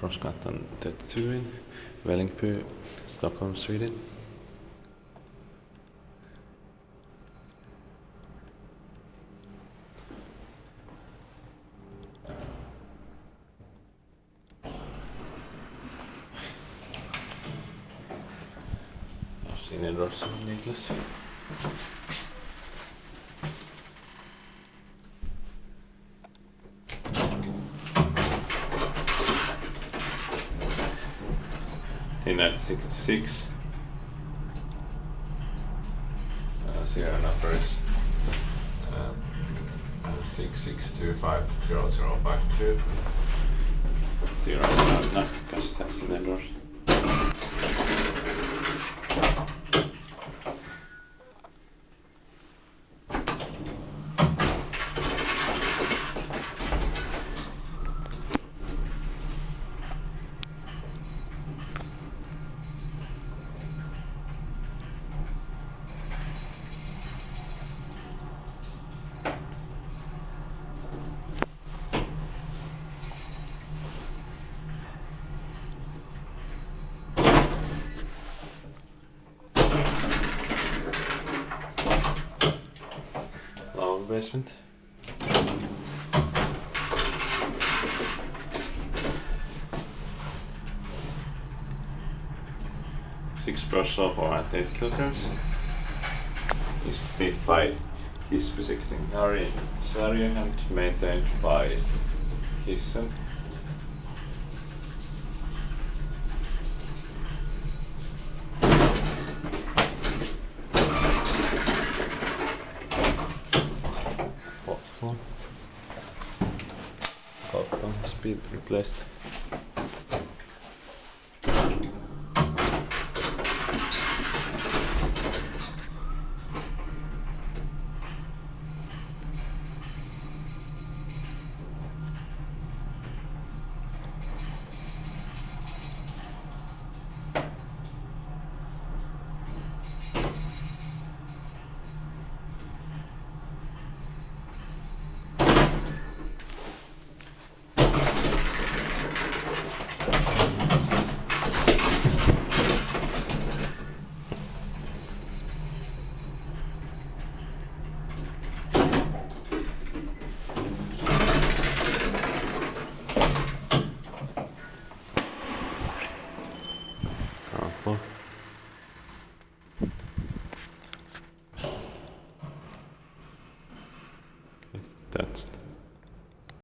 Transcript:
Krossgatan 32 in Vällingby, Stockholm, Sweden. Innerdoors Niklas. In at 66. Serial number is 66250052. Tira on just has innerdoors. Basement. Six brush off or at 8 kilograms. Is made by his besiktningsare in Sverige and maintained by Kissen. Has been replaced.